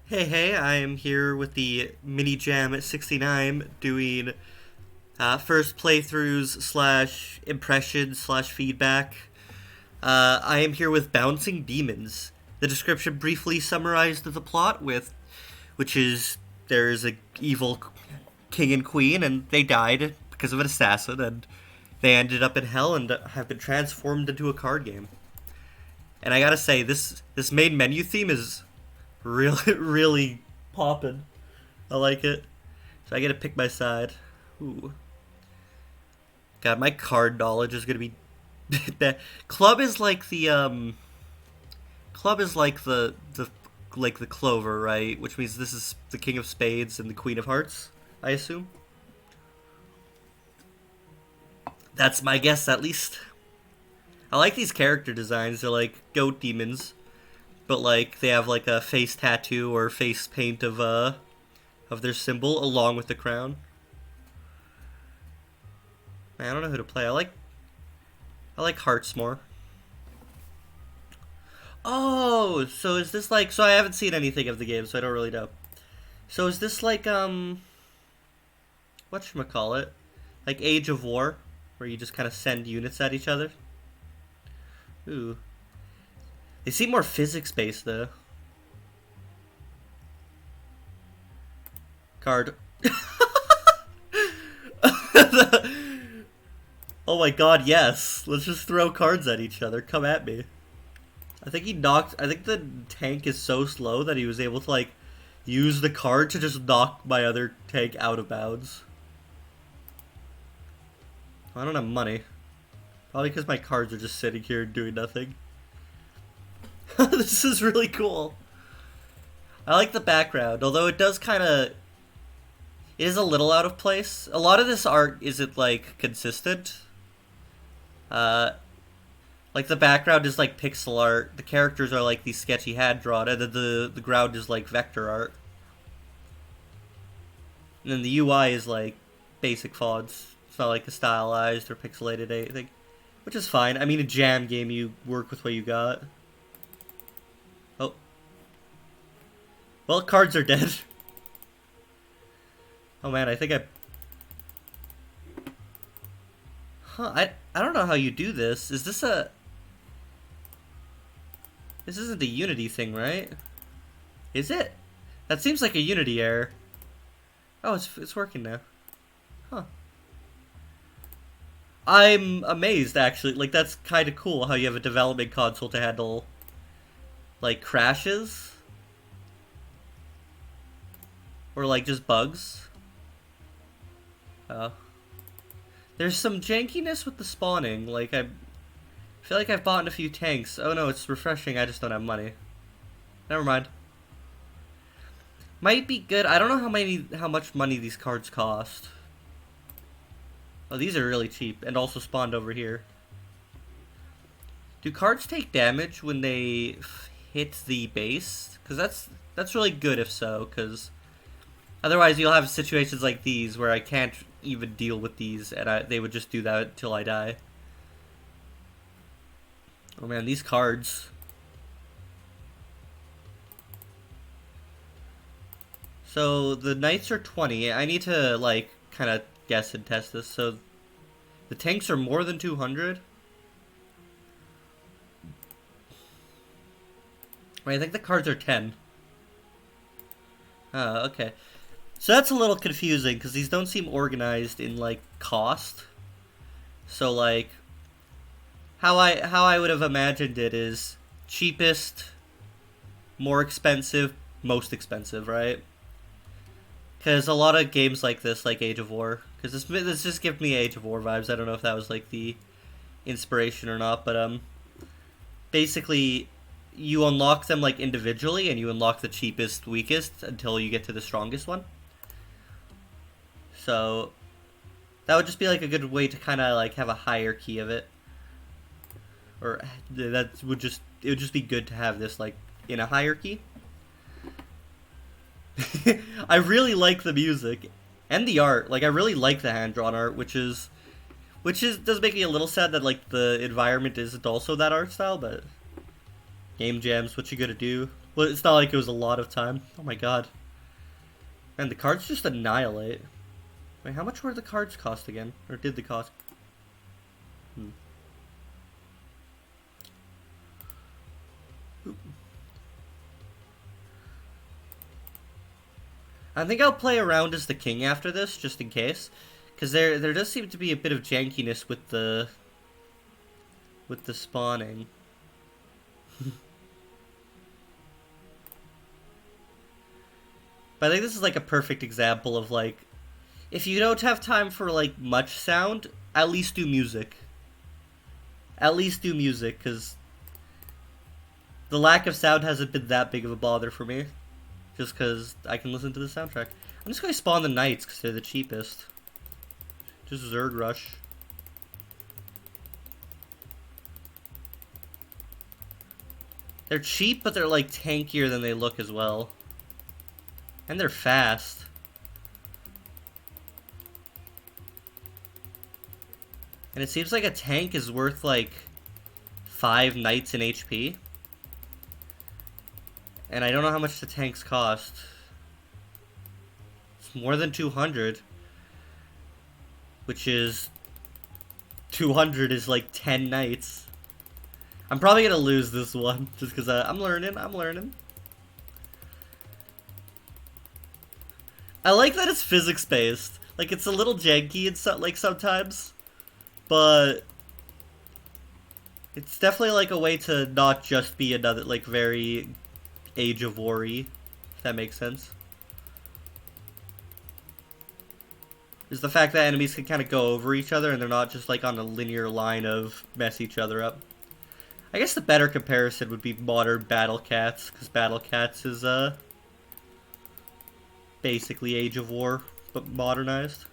Hey, I am here with the Mini Jam at 69 doing first playthroughs slash impressions slash feedback. I am here with Bouncing Demons. The description briefly summarized the plot which is there is a evil king and queen and they died because of an assassin and they ended up in hell and have been transformed into a card game. And I gotta say, this main menu theme is really, really poppin'. I like it. So I get to pick my side. Ooh. God, my card knowledge is gonna be. Club is like the. Club is like the clover, right? Which means this is the King of Spades and the Queen of Hearts, I assume. That's my guess, at least. I like these character designs. They're like goat demons, but like they have like a face tattoo or face paint of their symbol along with the crown. Man, I don't know who to play. I like hearts more. Oh, so is this like so I haven't seen anything of the game, so I don't really know. So is this like whatchamacallit? Like Age of War, where you just kind of send units at each other? Ooh. They seem more physics based though. Card. Oh my god, yes. Let's just throw cards at each other. Come at me. I think the tank is so slow that he was able to like use the card to just knock my other tank out of bounds. I don't have money. Probably because my cards are just sitting here doing nothing. This is really cool. I like the background, although it does kind of it is a little out of place. A lot of this art isn't like consistent. Uh, like the background is like pixel art. The characters are like these sketchy hand drawn, and then the ground is like vector art. And then the UI is like basic fonts. It's not like a stylized or pixelated anything, which is fine. I mean, a jam game, you work with what you got. Oh, well, cards are dead. Oh man, I think I. Huh? I don't know how you do this. Is this a? This isn't the Unity thing, right? Is it? That seems like a Unity error. Oh, it's working now. Huh. I'm amazed actually. Like that's kind of cool how you have a development console to handle like crashes or like just bugs. Oh. There's some jankiness with the spawning. Like I feel like I've bought in a few tanks. Oh no, it's refreshing. I just don't have money. Never mind. Might be good. I don't know how much money these cards cost. Oh, these are really cheap and also spawned over here. Do cards take damage when they hit the base? Because that's really good if so. Because otherwise you'll have situations like these where I can't even deal with these, and they would just do that until I die. Oh man, these cards. So the knights are 20. I need to like kind of guess and test this. So the tanks are more than 200. Wait, I think the cards are 10. Oh, okay. So that's a little confusing because these don't seem organized in like cost. So like how I would have imagined it is cheapest, more expensive, most expensive, right? Because a lot of games like this, like Age of War, because this just gives me Age of War vibes. I don't know if that was like the inspiration or not, but basically you unlock them like individually, and you unlock the cheapest, weakest until you get to the strongest one. So that would just be like a good way to kind of like have a hierarchy of it, or that would just it would just be good to have this like in a hierarchy. I really like the music and the art. Like I really like the hand drawn art, which is does make me a little sad that like the environment isn't also that art style, but game jams, what you gotta do. Well, it's not like it was a lot of time. Oh my god. Man, the cards just annihilate. Wait, how much were the cards cost again? Or did they cost? I think I'll play around as the king after this, just in case. Because there does seem to be a bit of jankiness with the spawning. But I think this is like a perfect example of like, if you don't have time for like much sound, at least do music. At least do music, because the lack of sound hasn't been that big of a bother for me. Just because I can listen to the soundtrack. I'm just going to spawn the knights because they're the cheapest. Just Zerg Rush. They're cheap, but they're like tankier than they look as well. And they're fast. And it seems like a tank is worth like 5 knights in HP. And I don't know how much the tanks cost. It's more than 200. Which is... 200 is like 10 knights. I'm probably gonna lose this one. Just because I'm learning. I like that it's physics-based. Like, it's a little janky and like sometimes. But... it's definitely like a way to not just be another, like, very... Age of War-y, if that makes sense. Is the fact that enemies can kind of go over each other and they're not just like on a linear line of mess each other up. I guess the better comparison would be modern Battle Cats, because Battle Cats is basically Age of War, but modernized.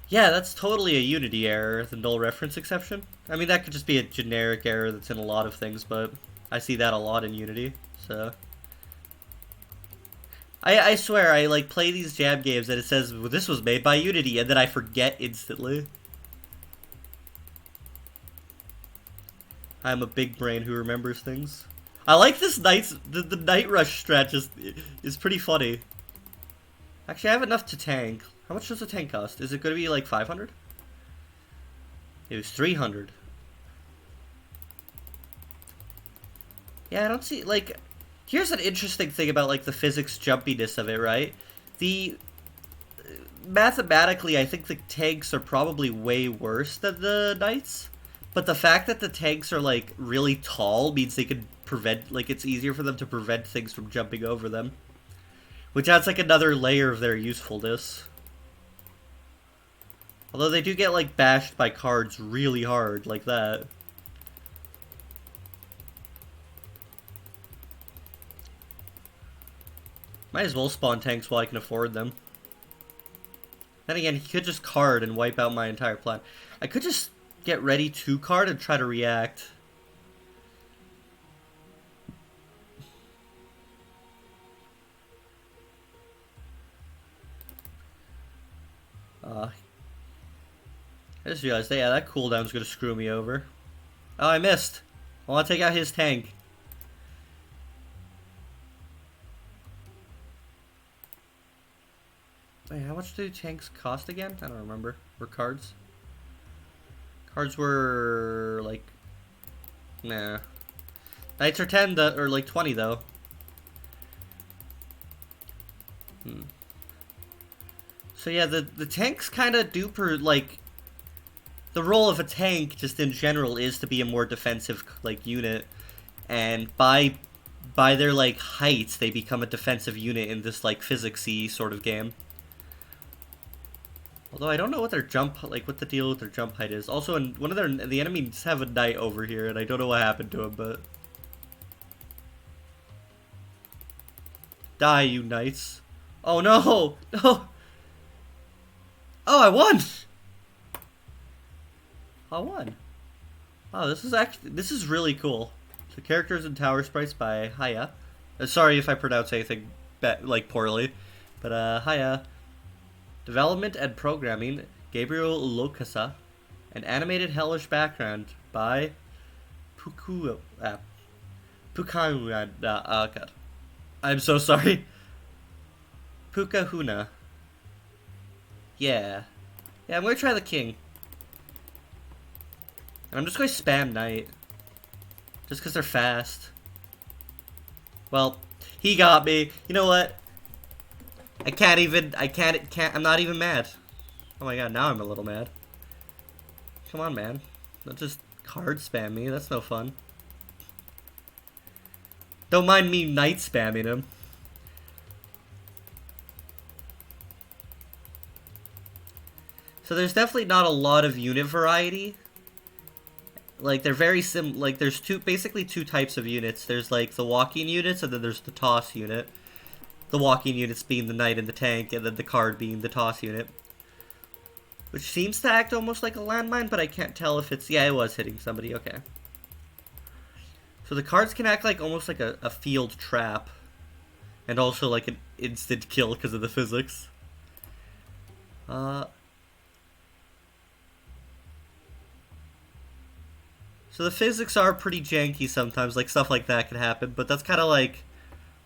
Yeah, that's totally a Unity error, the null reference exception. I mean, that could just be a generic error that's in a lot of things, but I see that a lot in Unity, so... I swear, I like play these jam games and it says, well, this was made by Unity, and then I forget instantly. I'm a big brain who remembers things. I like this the Night Rush stretch is pretty funny. Actually, I have enough to tank. How much does a tank cost? Is it going to be like 500? It was 300. Yeah, I don't see, like... Here's an interesting thing about, like, the physics jumpiness of it, right? Mathematically, I think the tanks are probably way worse than the knights. But the fact that the tanks are, like, really tall means they can prevent... Like, it's easier for them to prevent things from jumping over them. Which adds, like, another layer of their usefulness. Although they do get, like, bashed by cards really hard, like that. Might as well spawn tanks while I can afford them. Then again, he could just card and wipe out my entire plan. I could just get ready to card and try to react. I just realized, yeah, that cooldown's gonna screw me over. Oh, I missed. I want to take out his tank. Wait, how much do tanks cost again? I don't remember. Or cards? Cards were like... Nah. Knights are 10, or like 20 though. So yeah, the tanks kind of do like... The role of a tank, just in general, is to be a more defensive, like, unit. And by their, like, height, they become a defensive unit in this, like, physics-y sort of game. Although I don't know what their jump, like, what the deal with their jump height is. Also, in one of the enemies have a knight over here, and I don't know what happened to him, but... Die, you knights. Oh, no! No! Oh, I won! I won. Wow, this is really cool. The characters and tower sprites by Haya. Sorry if I pronounce anything like poorly, but Haya. Development and programming Gabriel Locasa. An animated hellish background by Pukahuna. Oh god. I'm so sorry. Pukahuna. Yeah. Yeah, I'm gonna try the king. And I'm just gonna spam knight. Just because they're fast. Well, he got me. You know what? I'm not even mad. Oh my god, now I'm a little mad. Come on, man. Don't just card spam me. That's no fun. Don't mind me knight spamming him. So there's definitely not a lot of unit variety. Like, they're very like, there's basically two types of units. There's, like, the walking units, and then there's the toss unit. The walking units being the knight and the tank, and then the card being the toss unit. Which seems to act almost like a landmine, but I can't tell if it's... Yeah, it was hitting somebody, okay. So the cards can act like almost like a field trap. And also like an instant kill because of the physics. So the physics are pretty janky sometimes, like stuff like that can happen, but that's kind of like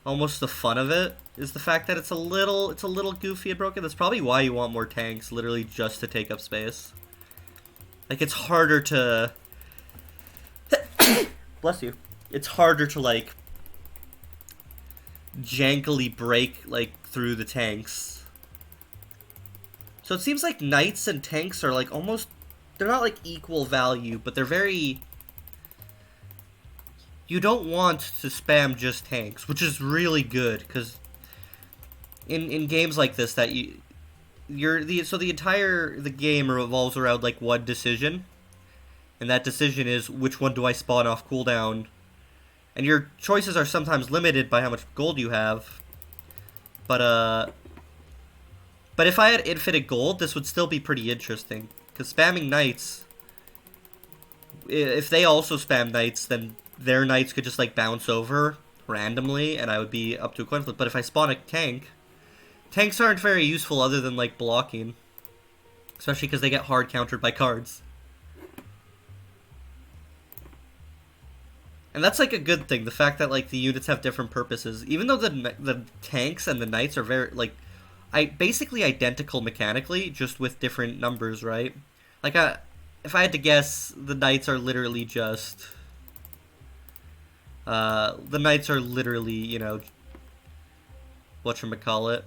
almost the fun of it, is the fact that it's a little goofy and broken. That's probably why you want more tanks, literally just to take up space. Like, it's harder to... Bless you. It's harder to, like, jankily break, like, through the tanks. So it seems like knights and tanks are, like, almost... They're not, like, equal value, but they're very... You don't want to spam just tanks, which is really good, because in games like this, that the game revolves around like one decision, and that decision is which one do I spawn off cooldown, and your choices are sometimes limited by how much gold you have. But if I had infinite gold, this would still be pretty interesting, because spamming knights, if they also spam knights, then their knights could just, like, bounce over randomly, and I would be up to a coin flip. But if I spawn a tank, tanks aren't very useful other than, like, blocking. Especially because they get hard countered by cards. And that's, like, a good thing, the fact that, like, the units have different purposes. Even though the tanks and the knights are very, like, basically identical mechanically, just with different numbers, right? Like, if I had to guess, the knights are literally just... the knights are literally, you know, whatchamacallit.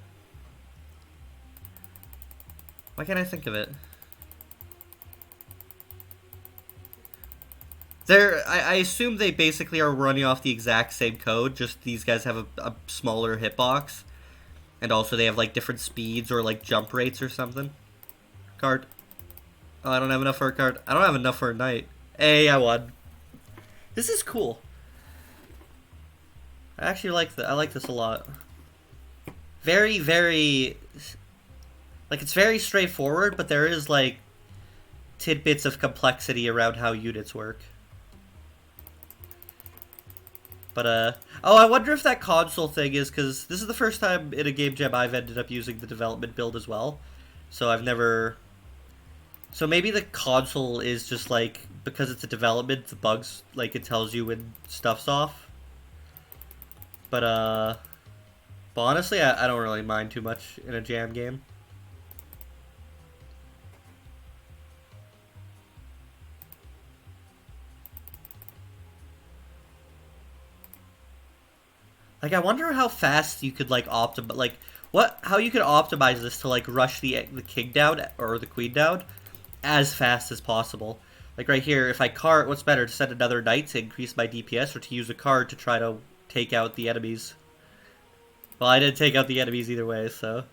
Why can't I think of it? I assume they basically are running off the exact same code, just these guys have a smaller hitbox. And also they have, like, different speeds or, like, jump rates or something. Card. Oh, I don't have enough for a card. I don't have enough for a knight. Hey, I won. This is cool. I actually like I like this a lot. Very, very... Like, it's very straightforward, but there is, like, tidbits of complexity around how units work. But, oh, I wonder if that console thing is, because this is the first time in a game jam I've ended up using the development build as well. So I've never... So maybe the console is just, like, because it's a development, the bugs, like, it tells you when stuff's off. But honestly, I don't really mind too much in a jam game. Like, I wonder how fast you could, like, like, how you could optimize this to, like, rush the king down, or the queen down, as fast as possible. Like, right here, if I card, what's better, to send another knight to increase my DPS, or to use a card to try to take out the enemies? Well, I didn't take out the enemies either way, so...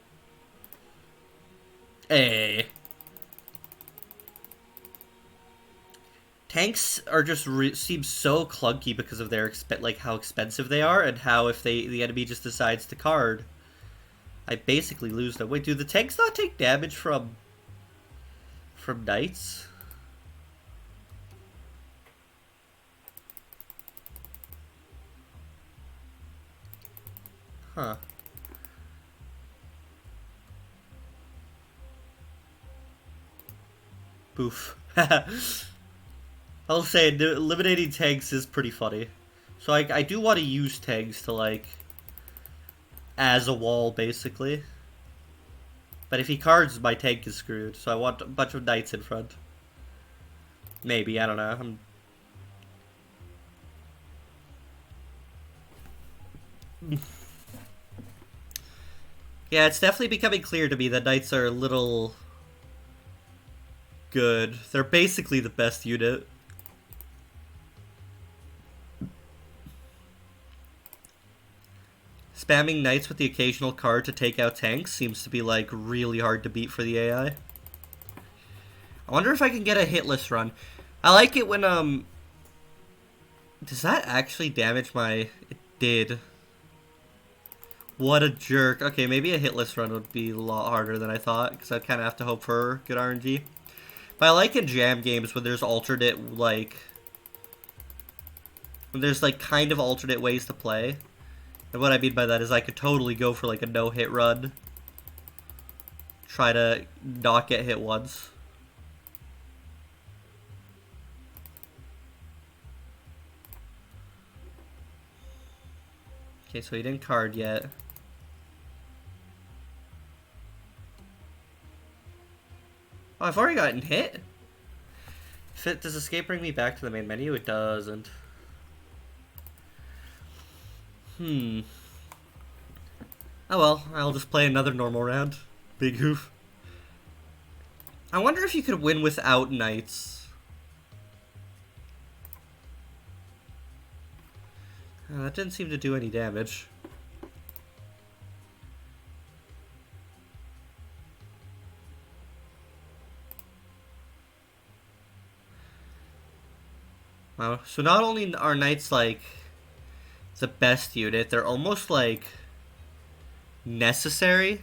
Hey. Tanks are just seem so clunky because of their like how expensive they are, and how if the enemy just decides to card, I basically lose them. Wait, do the tanks not take damage from knights? Huh. Boof. I'll say, eliminating tanks is pretty funny. So I do want to use tanks to, like, as a wall, basically. But if he cards, my tank is screwed. So I want a bunch of knights in front. Maybe, I don't know. Yeah, it's definitely becoming clear to me that knights are a little good. They're basically the best unit. Spamming knights with the occasional card to take out tanks seems to be, like, really hard to beat for the AI. I wonder if I can get a hitless run. I like it when, Does that actually damage my... It did. What a jerk. Okay, maybe a hitless run would be a lot harder than I thought, because I'd kind of have to hope for good RNG. But I like in jam games when there's alternate, like... When there's, like, kind of alternate ways to play. And what I mean by that is I could totally go for, like, a no-hit run. Try to not get hit once. Okay, so he didn't card yet. Oh, I've already gotten hit? Does escape bring me back to the main menu? It doesn't. Oh well, I'll just play another normal round. Big hoof. I wonder if you could win without knights. That didn't seem to do any damage. Wow. So not only are knights, like, the best unit, they're almost, like, necessary.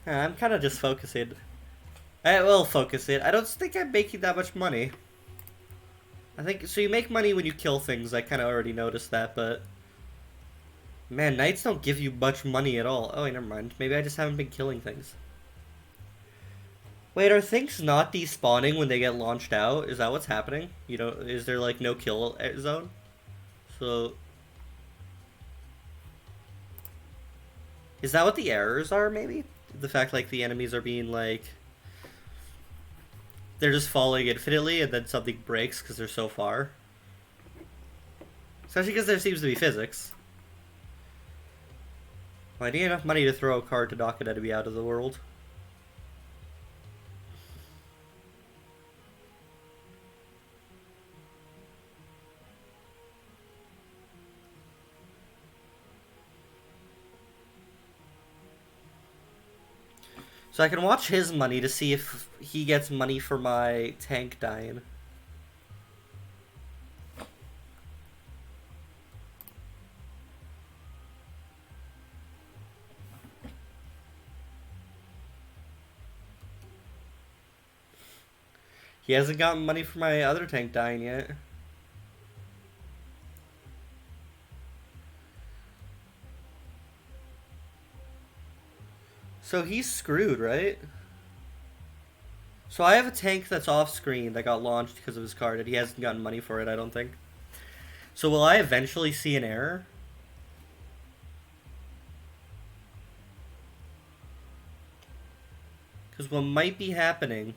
I'm kind of just focusing. I will focus it. I don't think I'm making that much money. I think, so you make money when you kill things, I kind of already noticed that, but... Man, knights don't give you much money at all. Oh, never mind. Maybe I just haven't been killing things. Wait, are things not despawning when they get launched out? Is that what's happening? You know, is there, like, no kill zone? So... Is that what the errors are, maybe? The fact, like, the enemies are being, like... They're just falling infinitely, and then something breaks because they're so far. Especially because there seems to be physics. Well, I need enough money to throw a card to knock an enemy out of the world. So I can watch his money to see if he gets money for my tank dying. He hasn't gotten money for my other tank dying yet. So he's screwed, right? So I have a tank that's off screen that got launched because of his card, and he hasn't gotten money for it, I don't think. So will I eventually see an error? Because what might be happening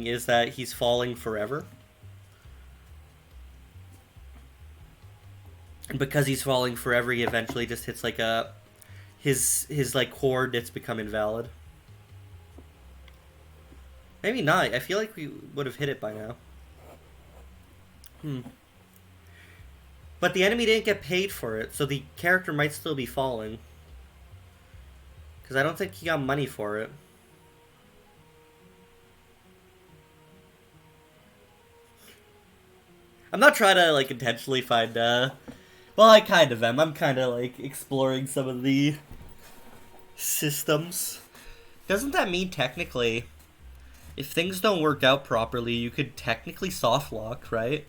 is that he's falling forever. And because he's falling forever, he eventually just hits like a... His like coordinates become invalid. Maybe not. I feel like we would have hit it by now. But But the enemy didn't get paid for it, so the character might still be falling. Because I don't think he got money for it. I'm not trying to, like, intentionally find, well, I kind of am. I'm kind of, like, exploring some of the systems. Doesn't that mean, technically, if things don't work out properly, you could technically soft lock, right?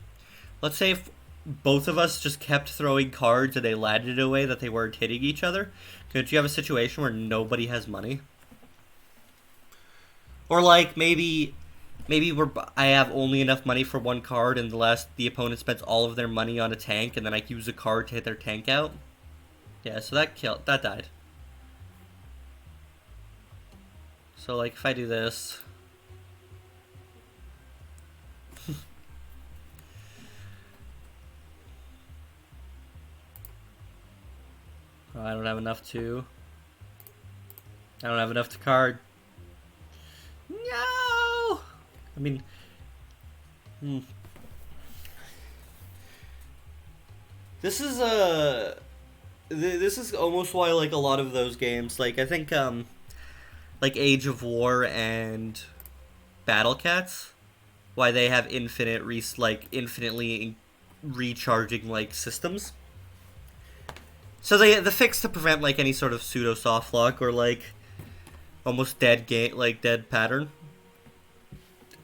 Let's say if both of us just kept throwing cards and they landed in a way that they weren't hitting each other, could you have a situation where nobody has money? Or, like, maybe I have only enough money for one card, and the opponent spends all of their money on a tank, and then I use a card to hit their tank out. Yeah, so that died. So, like, if I do this, oh, I don't have enough to card. No. I mean, this is almost why, like, a lot of those games, like, I think like Age of War and Battle Cats, why they have infinitely recharging, like, systems. So the fix to prevent, like, any sort of pseudo soft lock or, like, almost dead pattern.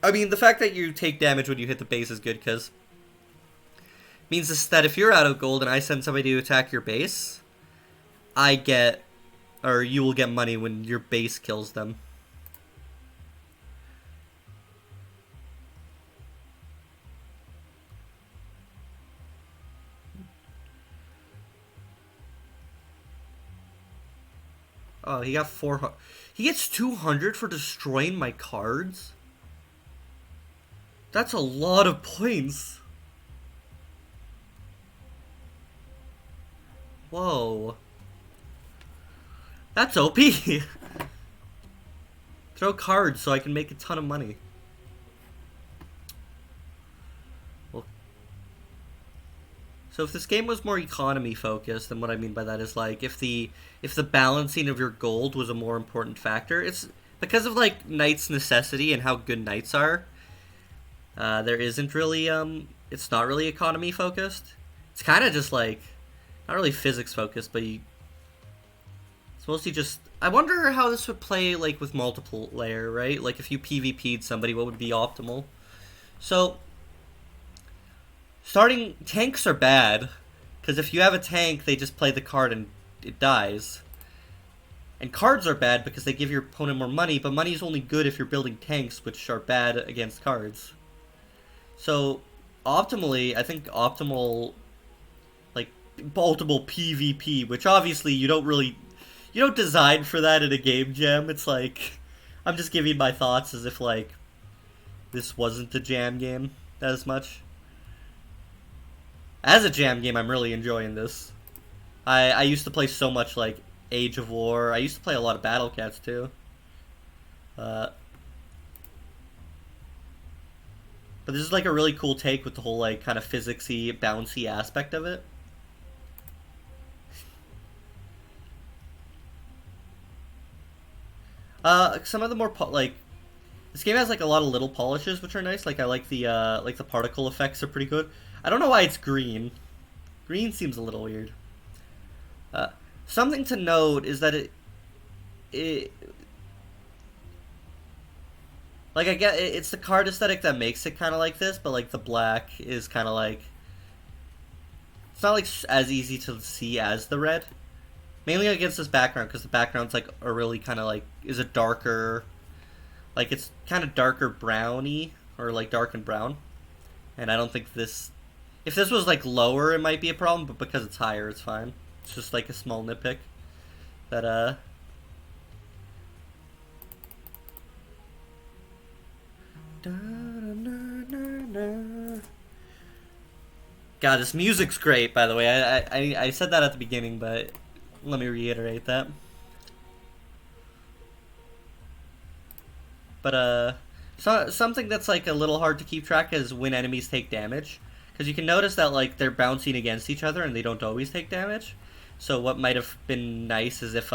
I mean, the fact that you take damage when you hit the base is good, because it means that if you're out of gold and I send somebody to attack your base, you will get money when your base kills them. Oh, he got 400. He gets 200 for destroying my cards? That's a lot of points. Whoa. That's OP. Throw cards so I can make a ton of money. Well, so if this game was more economy focused, then what I mean by that is, like, if the balancing of your gold was a more important factor, it's because of, like, Knight's necessity and how good Knights are. There isn't really it's not really economy focused. It's kind of just, like, not really physics focused, but it's mostly just, I wonder how this would play, like, with multiple layer, right? Like, if you PvP'd somebody, what would be optimal? So, starting tanks are bad, because if you have a tank, they just play the card and it dies. And cards are bad because they give your opponent more money, but money is only good if you're building tanks, which are bad against cards. So, optimally, I think optimal, like, multiple PvP, which obviously you don't design for that in a game jam. It's like, I'm just giving my thoughts as if, like, this wasn't a jam game as much. As a jam game, I'm really enjoying this. I used to play so much, like, Age of War. I used to play a lot of Battle Cats, too. But this is, like, a really cool take with the whole, like, kind of physicsy, bouncy aspect of it. Some of the more, like, this game has, like, a lot of little polishes, which are nice. Like, I like the particle effects are pretty good. I don't know why it's green. Green seems a little weird. Something to note is that like, I get it's the card aesthetic that makes it kind of like this, but, like, the black is kind of like, it's not, like, as easy to see as the red. Mainly against this background, because the background's, like, a really kind of, like, is a darker, like, it's kind of darker browny, or, like, dark and brown. And I don't think this, if this was, like, lower, it might be a problem, but because it's higher, it's fine. It's just, like, a small nitpick that, God, this music's great, by the way. I said that at the beginning, but let me reiterate that. But, something that's, like, a little hard to keep track is when enemies take damage. Because you can notice that like they're bouncing against each other and they don't always take damage. So what might have been nice is if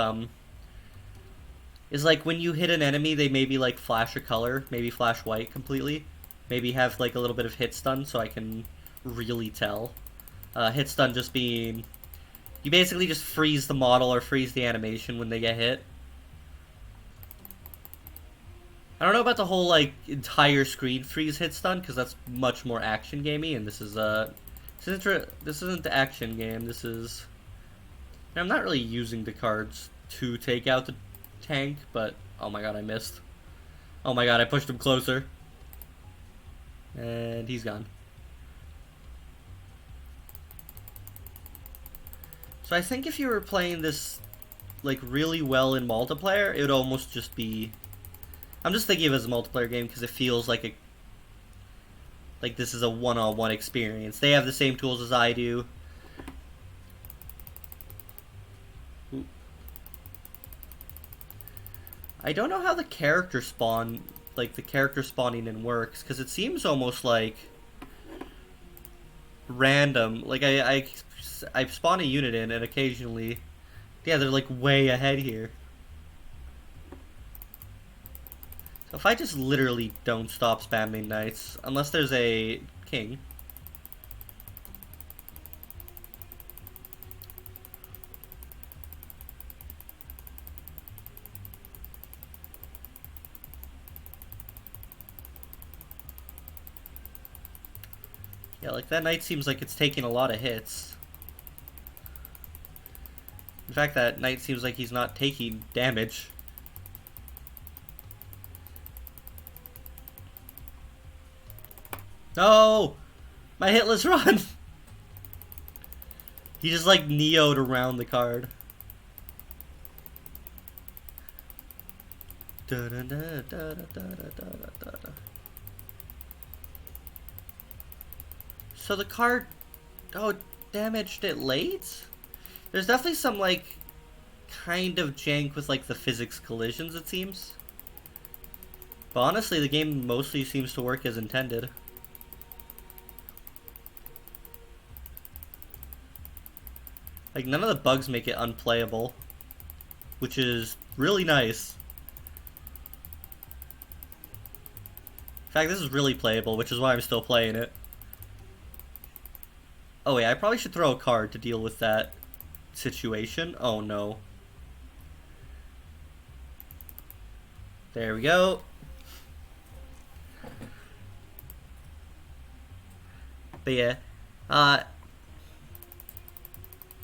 is like when you hit an enemy, they maybe like flash a color, maybe flash white completely, maybe have like a little bit of hit stun so I can really tell. Hit stun just being you basically just freeze the model or freeze the animation when they get hit. I don't know about the whole like entire screen freeze hit stun because that's much more action gamey, and this isn't the action game. This is I'm not really using the cards to take out the tank, but oh my god, I missed. Oh my god, I pushed him closer, and he's gone. So I think if you were playing this like really well in multiplayer, it would almost just be. I'm just thinking of it as a multiplayer game because it feels like this is a one-on-one experience. They have the same tools as I do. Ooh. I don't know how the character spawning in works because it seems almost like random. Like I spawn a unit in and occasionally, yeah, they're like way ahead here. So if I just literally don't stop spamming knights, unless there's a king. Yeah, like that knight seems like it's taking a lot of hits. In fact, that knight seems like he's not taking damage. No! My hitless run! He just like Neo'd around the card. So the card, damaged it late? There's definitely some like kind of jank with like the physics collisions, it seems. But honestly, the game mostly seems to work as intended. Like, none of the bugs make it unplayable, which is really nice. In fact, this is really playable, which is why I'm still playing it. Oh wait, I probably should throw a card to deal with that situation. Oh no. There we go. But yeah,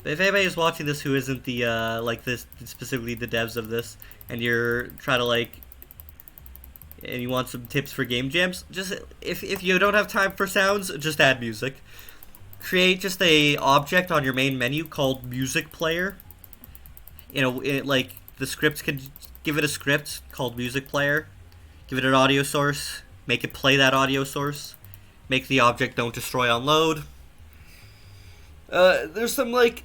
if anybody is watching this who isn't the like this specifically the devs of this, and you're trying to like, and you want some tips for game jams, just if you don't have time for sounds, just add music. Create just a object on your main menu called music player. Like the script can give it a script called music player. Give it an audio source. Make it play that audio source. Make the object don't destroy on load. There's some like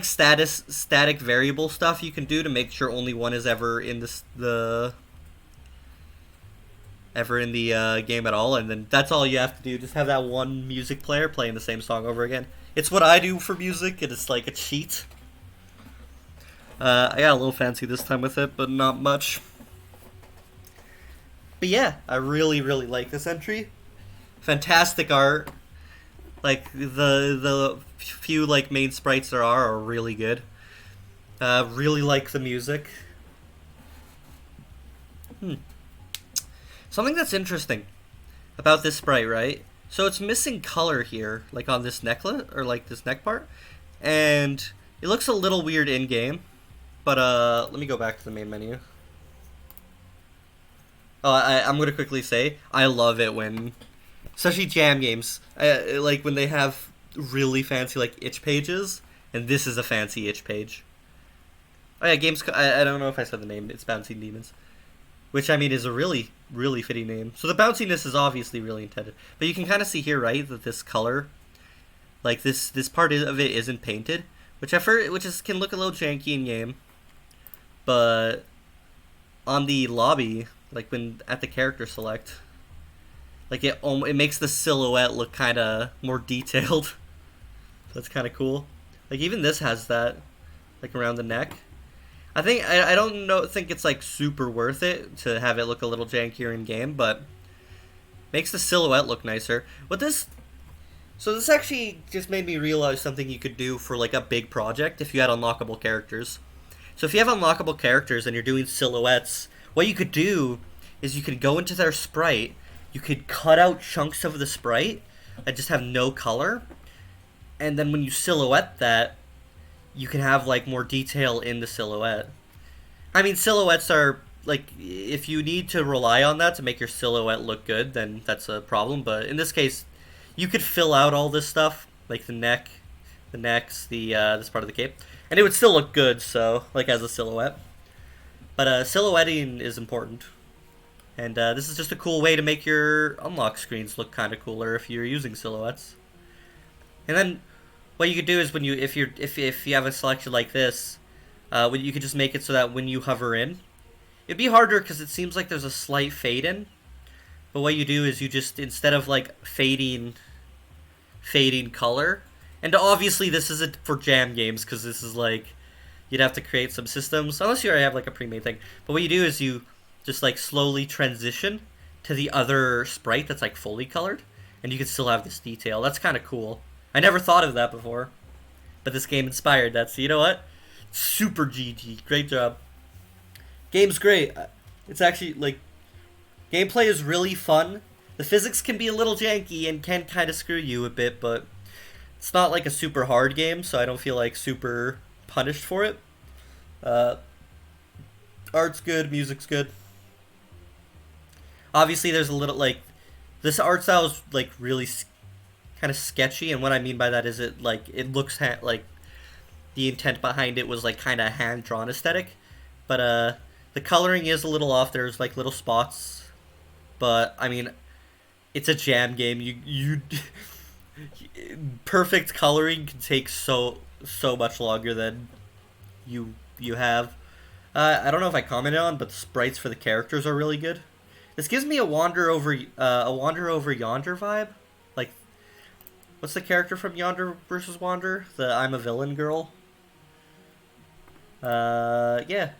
static variable stuff you can do to make sure only one is ever in the game at all, and then that's all you have to do. Just have that one music player playing the same song over again. It's what I do for music, and it's like a cheat. I got a little fancy this time with it, but not much. But yeah, I really, really like this entry. Fantastic art. Like the few like main sprites there are really good. Really like the music. Something that's interesting about this sprite, right? So it's missing color here, like on this necklet or like this neck part, and it looks a little weird in game. But let me go back to the main menu. Oh, I'm gonna quickly say I love it when, especially jam games, like when they have really fancy like itch pages, and this is a fancy itch page. Oh yeah, games. I don't know if I said the name. It's Bouncing Demons, which I mean is a really, really fitting name. So the bounciness is obviously really intended, but you can kind of see here, right, that this color, like this part of it isn't painted, which can look a little janky in game, but on the lobby, like when at the character select, Like it makes the silhouette look kind of more detailed. That's kind of cool. Like even this has that, like around the neck. I don't know think it's like super worth it to have it look a little jankier in game, but makes the silhouette look nicer. So this actually just made me realize something you could do for like a big project if you had unlockable characters. So if you have unlockable characters and you're doing silhouettes, what you could do is you could go into their sprite, you could cut out chunks of the sprite that just have no color, and then when you silhouette that, you can have like more detail in the silhouette. I mean, silhouettes are like if you need to rely on that to make your silhouette look good, then that's a problem. But in this case, you could fill out all this stuff like the neck, the necks, the this part of the cape, and it would still look good. So like as a silhouette, but silhouetting is important, and this is just a cool way to make your unlock screens look kind of cooler if you're using silhouettes. And then what you could do is when you if you have a selection like this, you could just make it so that when you hover in, it'd be harder because it seems like there's a slight fade in. But what you do is you just instead of like fading color, and obviously this isn't for jam games because this is like you'd have to create some systems unless you already have like a pre-made thing. But what you do is you just like slowly transition to the other sprite that's like fully colored, and you can still have this detail. That's kind of cool. I never thought of that before, but this game inspired that. So you know what? Super GG. Great job. Game's great. It's actually like gameplay is really fun. The physics can be a little janky and can kind of screw you a bit, but it's not like a super hard game, so I don't feel like super punished for it. Art's good, music's good. Obviously, there's a little like this art style is like really kind of sketchy, and what I mean by that is it looks like the intent behind it was like kind of hand drawn aesthetic, but the coloring is a little off. There's like little spots, but I mean, it's a jam game. You perfect coloring can take so much longer than you have. I don't know if I commented on, but the sprites for the characters are really good. This gives me a Wander Over Yonder vibe. Like, what's the character from Yonder versus Wander? The I'm a Villain girl. Yeah.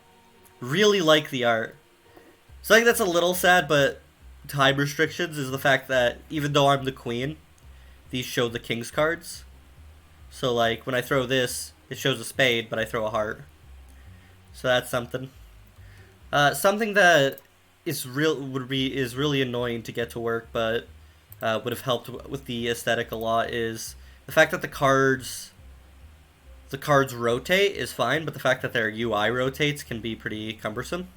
Really like the art. So I think that's a little sad, but time restrictions is the fact that even though I'm the queen, these show the king's cards. So like when I throw this, it shows a spade, but I throw a heart. So that's something. Something that is really annoying to get to work, but would have helped with the aesthetic a lot is the fact that the cards rotate is fine, but the fact that their UI rotates can be pretty cumbersome.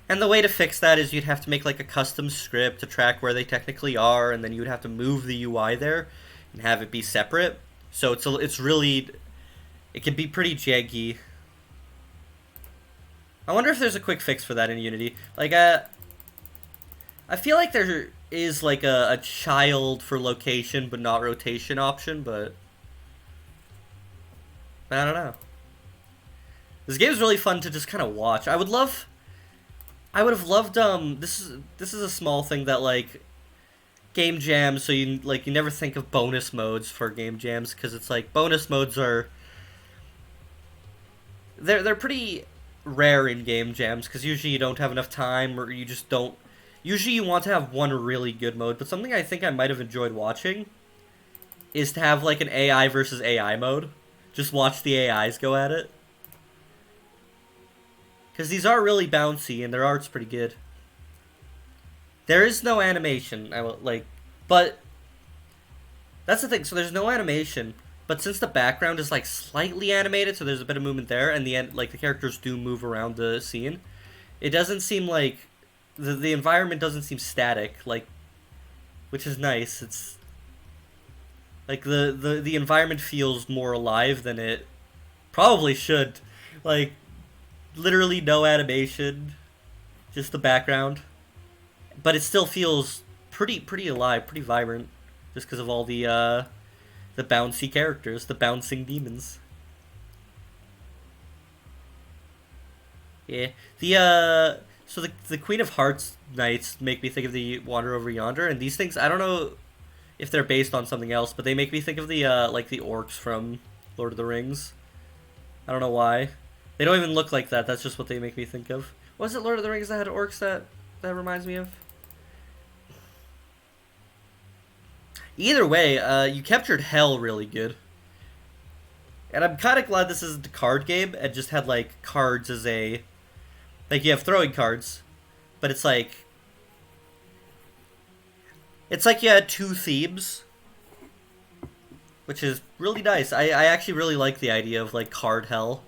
And the way to fix that is you'd have to make like a custom script to track where they technically are, and then you would have to move the UI there and have it be separate. So it can be pretty janky. I wonder if there's a quick fix for that in Unity. Like, I feel like there is like a child for location but not rotation option, but I don't know. This game is really fun to just kind of watch. I would have loved this is a small thing that like game jams, so you never think of bonus modes for game jams because it's like bonus modes are they're pretty rare in game jams because usually you don't have enough time or you just don't. Usually you want to have one really good mode, but something I think I might have enjoyed watching is to have like an AI versus AI mode. Just watch the AIs go at it. Because these are really bouncy and their art's pretty good. There is no animation, but that's the thing. So there's no animation, but since the background is like slightly animated, so there's a bit of movement there, and the end, like the characters do move around the scene, it doesn't seem like the environment doesn't seem static, like, which is nice. It's like the environment feels more alive than it probably should. Like, literally no animation, just the background, but it still feels pretty alive, pretty vibrant, just because of all the bouncy characters, the bouncing demons. Yeah, So the Queen of Hearts knights make me think of the Wander Over Yonder, and these things I don't know if they're based on something else, but they make me think of the like the orcs from Lord of the Rings. I don't know why. They don't even look like that. That's just what they make me think of. Was it Lord of the Rings that had orcs that reminds me of? Either way, you captured Hell really good. And I'm kind of glad this isn't a card game and just had, like, cards as a... Like, you have throwing cards, but it's like... It's like you had two themes, which is really nice. I actually really like the idea of, like, card hell.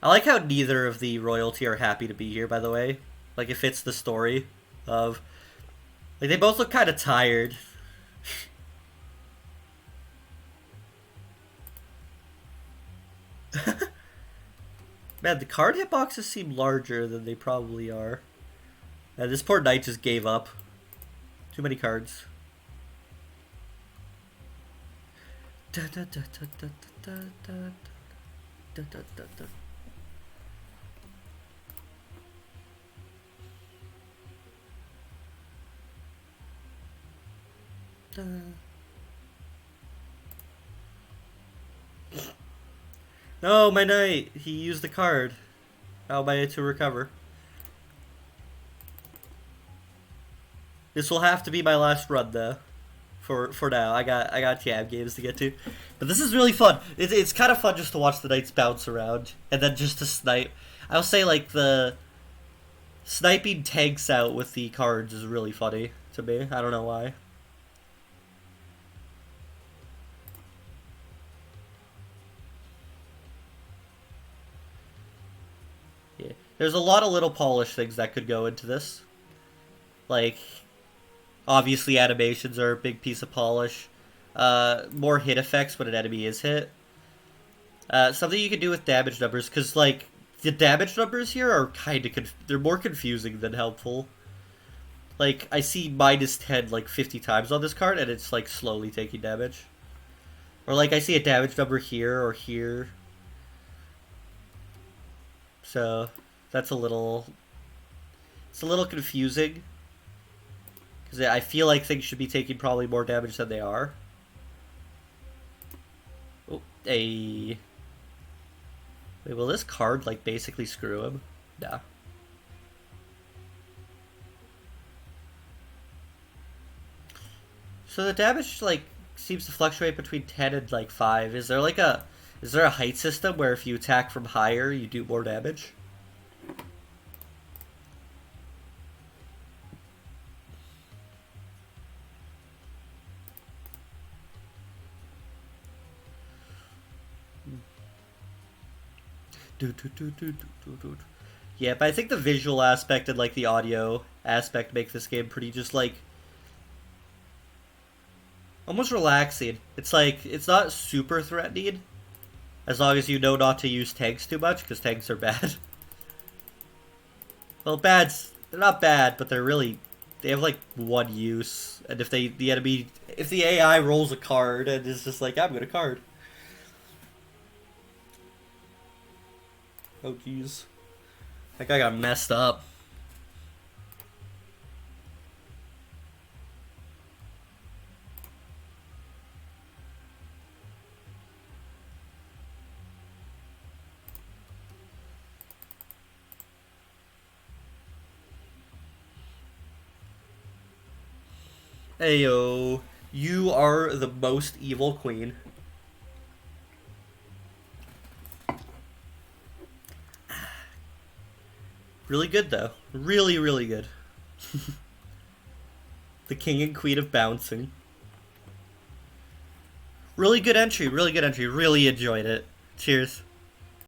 I like how neither of the royalty are happy to be here, by the way. Like, it fits the story of... Like, they both look kind of tired. Man, the card hitboxes seem larger than they probably are. And this poor knight just gave up. Too many cards. No, my knight! He used the card. How am I to recover? This will have to be my last run, though. For now, I got jab games to get to, but this is really fun. It's kind of fun just to watch the knights bounce around and then just to snipe. I'll say like the sniping tanks out with the cards is really funny to me. I don't know why. Yeah, there's a lot of little polish things that could go into this, like. Obviously, animations are a big piece of polish. More hit effects when an enemy is hit. Something you can do with damage numbers, because, like, the damage numbers here are kind of... they're more confusing than helpful. Like, I see -10, like, 50 times on this card, and it's, like, slowly taking damage. Or, like, I see a damage number here or here. So, that's a little... it's a little confusing. Because I feel like things should be taking probably more damage than they are. Oh, Wait, will this card, like, basically screw him? Nah. So the damage, like, seems to fluctuate between 10 and, like, 5. Is there a height system where if you attack from higher, you do more damage? Yeah, but I think the visual aspect and like the audio aspect make this game pretty just like almost relaxing. It's like it's not super threatening as long as you know not to use tanks too much because tanks are bad. Well, they're not bad, but they have like one use, and if the AI rolls a card and is just like I'm gonna card. Oh, jeez. That guy got messed up. Ayo, you are the most evil queen. Really good, though. Really, really good. The king and queen of bouncing. Really good entry, really good entry. Really enjoyed it. Cheers.